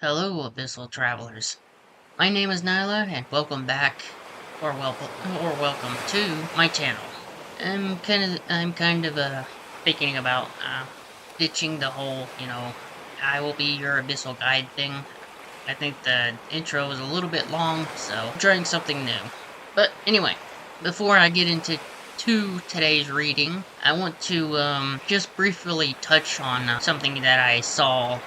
Hello, Abyssal Travelers. My name is Nyla, and welcome back, or welcome to my channel. I'm kind of thinking about ditching the whole, I will be your abyssal guide thing. I think the intro is a little bit long, so I'm trying something new. But anyway, before I get into today's reading, I want to just briefly touch on something that I saw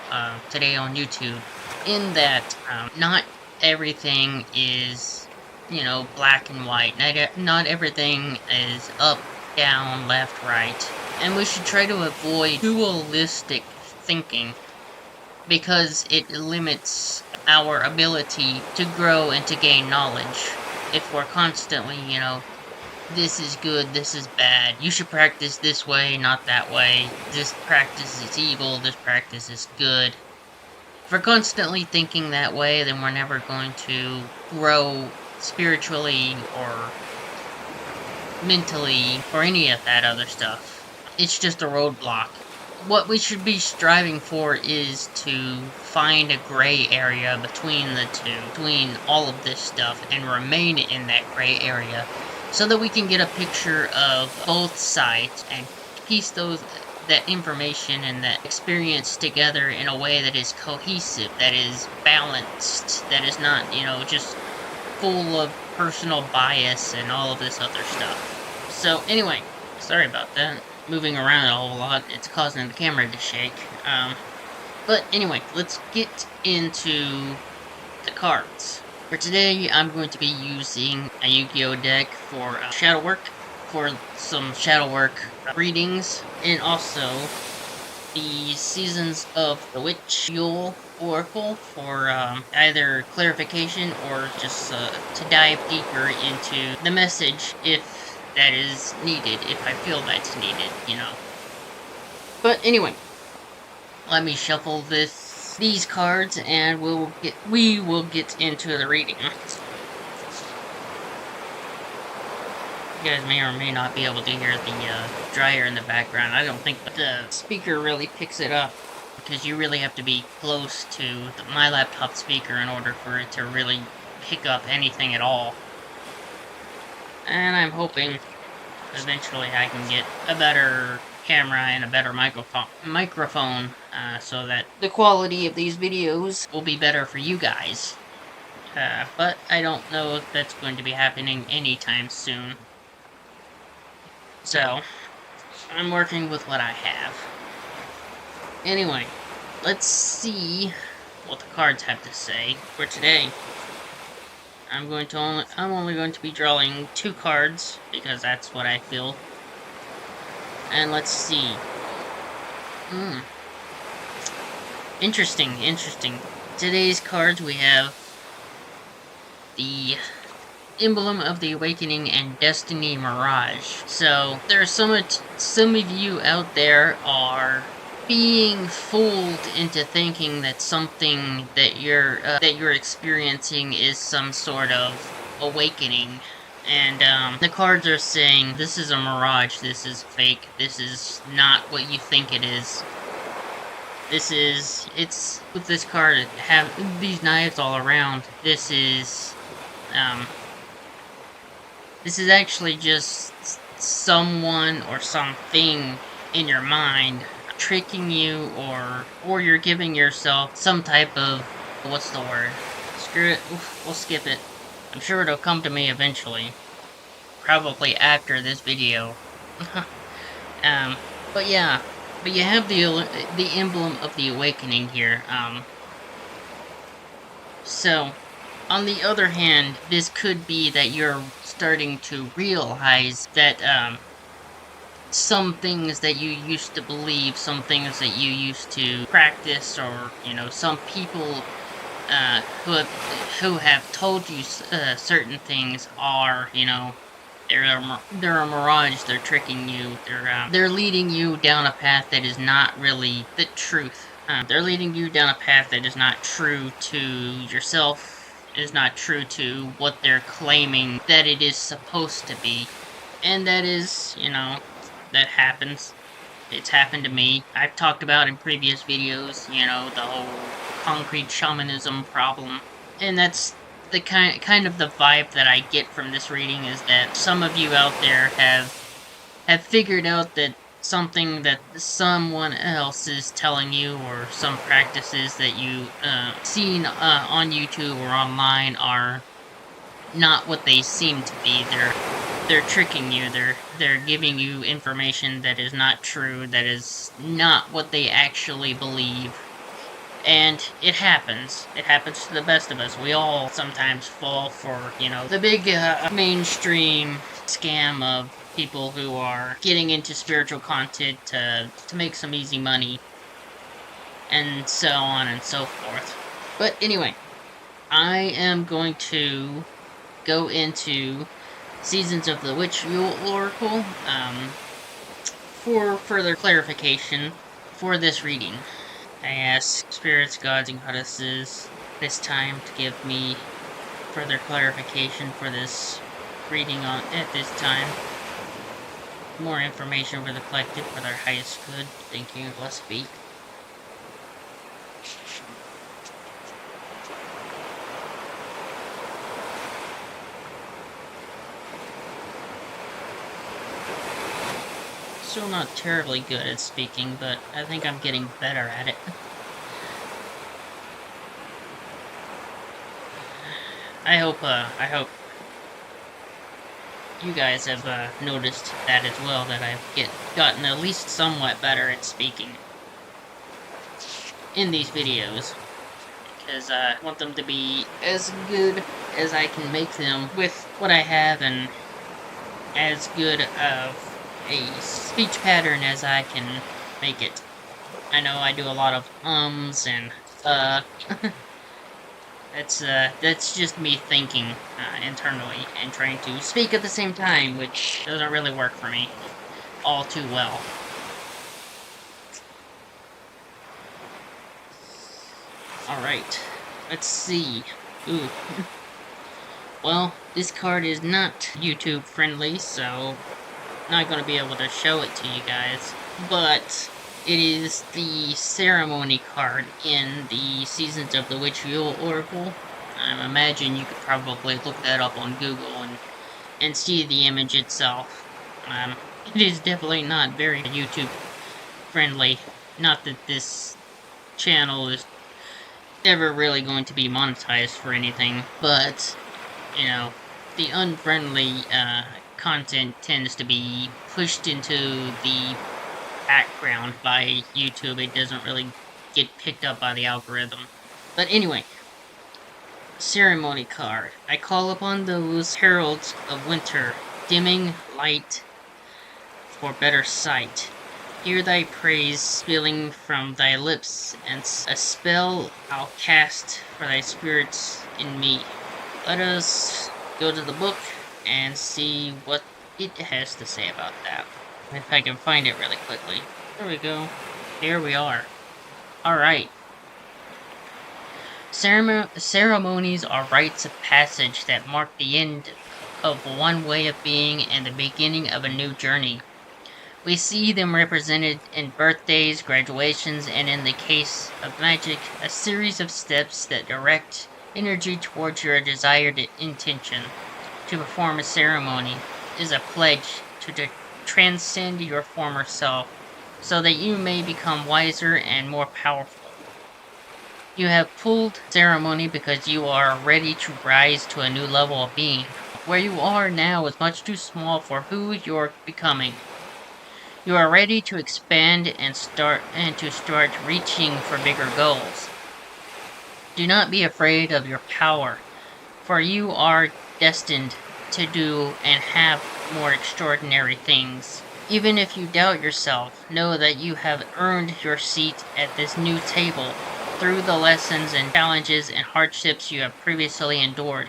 today on YouTube. In that, not everything is, black and white. Not everything is up, down, left, right. And we should try to avoid dualistic thinking because it limits our ability to grow and to gain knowledge. If we're constantly, this is good, this is bad, you should practice this way, not that way, this practice is evil, this practice is good. If we're constantly thinking that way, then we're never going to grow spiritually or mentally or any of that other stuff. It's just a roadblock. What we should be striving for is to find a gray area between the two, between all of this stuff, and remain in that gray area so that we can get a picture of both sides and piece that information and that experience together in a way that is cohesive, that is balanced, that is not, just full of personal bias and all of this other stuff. So anyway, sorry about that. Moving around a whole lot, it's causing the camera to shake. But anyway, let's get into the cards. For today, I'm going to be using a Yu-Gi-Oh deck for shadow work, for some shadow work readings, and also the Seasons of the Witch Yule Oracle for either clarification or just to dive deeper into the message if that is needed, if I feel that's needed, But anyway, let me shuffle these cards and we will get into the reading. You guys may or may not be able to hear the dryer in the background. I don't think the speaker really picks it up because you really have to be close to my laptop speaker in order for it to really pick up anything at all. And I'm hoping eventually I can get a better camera and a better microphone so that the quality of these videos will be better for you guys. But I don't know if that's going to be happening anytime soon. So, I'm working with what I have. Anyway, let's see what the cards have to say for today. I'm only going to be drawing 2 cards because that's what I feel. And let's see. Interesting. Today's cards we have the Emblem of the Awakening and Destiny Mirage. So there are some of you out there are being fooled into thinking that something that you're experiencing is some sort of awakening. And the cards are saying this is a mirage, this is fake, this is not what you think it is. It's with this card, have these knives all around. This is actually just someone or something in your mind tricking you, or you're giving yourself some type of, what's the word? Screw it, we'll skip it. I'm sure it'll come to me eventually. Probably after this video. But yeah. But you have the Emblem of the Awakening here. So, on the other hand, this could be that you're starting to realize that some things that you used to believe, some things that you used to practice, or some people who have told you certain things are, they're a mirage. They're tricking you. They're leading you down a path that is not really the truth. They're leading you down a path that is not true to yourself. Is not true to what they're claiming that it is supposed to be, and that is, that happens. It's happened to me. I've talked about in previous videos, the whole concrete shamanism problem. And that's the kind of the vibe that I get from this reading, is that some of you out there have figured out that something that someone else is telling you, or some practices that you seen on YouTube or online, are not what they seem to be. They're tricking you. They're giving you information that is not true, that is not what they actually believe. And it happens. It happens to the best of us. We all sometimes fall for, the big mainstream scam of people who are getting into spiritual content to make some easy money, and so on and so forth. But anyway, I am going to go into Seasons of the Witch Yule Oracle for further clarification for this reading. I ask spirits, gods, and goddesses this time to give me further clarification for this reading at this time. More information for the collective for their highest good. Thank you, blessed be. Still not terribly good at speaking, but I think I'm getting better at it. I hope you guys have noticed that as well, that I've gotten at least somewhat better at speaking in these videos, because I want them to be as good as I can make them with what I have, and as good of a speech pattern as I can make it. I know I do a lot of ums and that's just me thinking internally and trying to speak at the same time, which doesn't really work for me all too well. Alright, let's see. Ooh. Well, this card is not YouTube friendly, so not going to be able to show it to you guys, but it is the ceremony card in the Seasons of the Witch Yule Oracle. I imagine you could probably look that up on Google and see the image itself. It is definitely not very YouTube friendly. Not that this channel is ever really going to be monetized for anything, but, the unfriendly content tends to be pushed into the background by YouTube. It doesn't really get picked up by the algorithm. But anyway, ceremony card. I call upon those heralds of winter, dimming light for better sight. Hear thy praise spilling from thy lips, and a spell I'll cast for thy spirits in me. Let us go to the book and see what it has to say about that. If I can find it really quickly. There we go. Here we are. Alright. Ceremonies are rites of passage that mark the end of one way of being and the beginning of a new journey. We see them represented in birthdays, graduations, and in the case of magic, a series of steps that direct energy towards your desired intention. To perform a ceremony is a pledge to transcend your former self, so that you may become wiser and more powerful. You have pulled ceremony because you are ready to rise to a new level of being. Where you are now is much too small for who you're becoming. You are ready to expand and start reaching for bigger goals. Do not be afraid of your power, for you are destined to do and have more extraordinary things. Even if you doubt yourself, know that you have earned your seat at this new table through the lessons and challenges and hardships you have previously endured.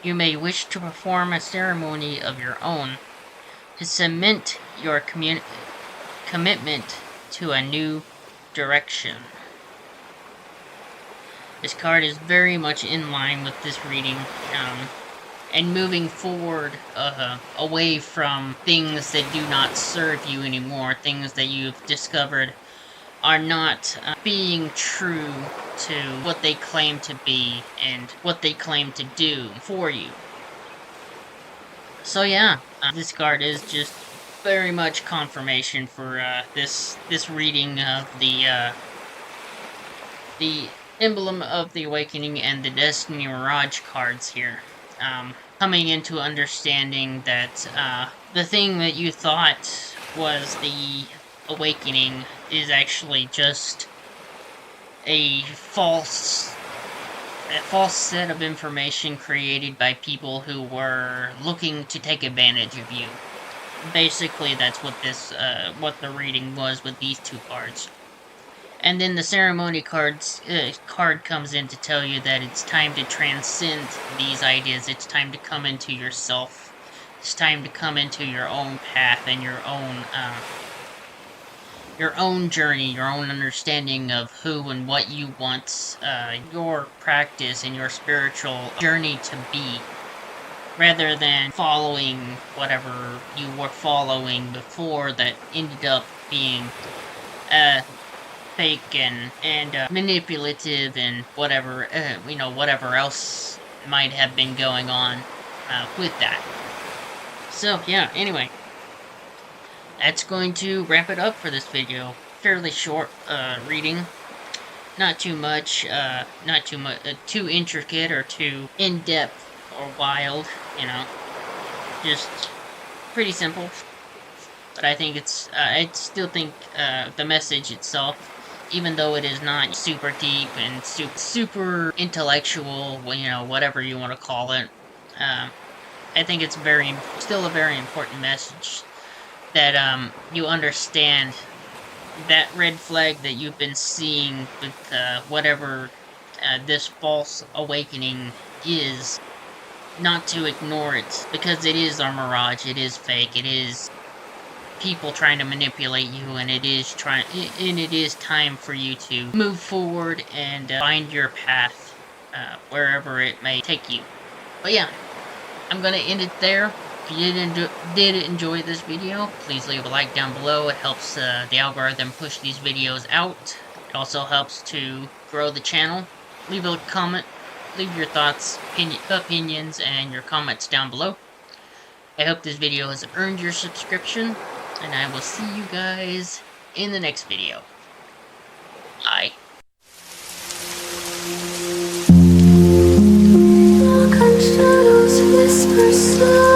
You may wish to perform a ceremony of your own to cement your commitment to a new direction. This card is very much in line with this reading, and moving forward away from things that do not serve you anymore, things that you've discovered are not being true to what they claim to be and what they claim to do for you. So yeah, this card is just very much confirmation for this reading of the Emblem of the Awakening and the Destiny Mirage cards here. Coming into understanding that the thing that you thought was the awakening is actually just a false set of information created by people who were looking to take advantage of you. Basically, that's what what the reading was with these two cards. And then the ceremony card comes in to tell you that it's time to transcend these ideas. It's time to come into yourself. It's time to come into your own path and your own journey, your own understanding of who and what you want your practice and your spiritual journey to be, rather than following whatever you were following before that ended up being fake and manipulative and whatever, whatever else might have been going on with that. So, yeah, anyway. That's going to wrap it up for this video. Fairly short reading. Not too much, too intricate or too in-depth or wild, Just pretty simple. But I think I still think the message itself, even though it is not super deep and super intellectual, whatever you want to call it, I think it's still a very important message. That you understand that red flag that you've been seeing with whatever this false awakening is, not to ignore it, because it is a mirage, it is fake, it is people trying to manipulate you, and it is time for you to move forward and find your path wherever it may take you. But yeah, I'm gonna end it there. If you did enjoy this video, please leave a like down below. It helps the algorithm push these videos out. It also helps to grow the channel. Leave a comment. Leave your thoughts, opinions, and your comments down below. I hope this video has earned your subscription, and I will see you guys in the next video. Bye. Shadows whisper slow.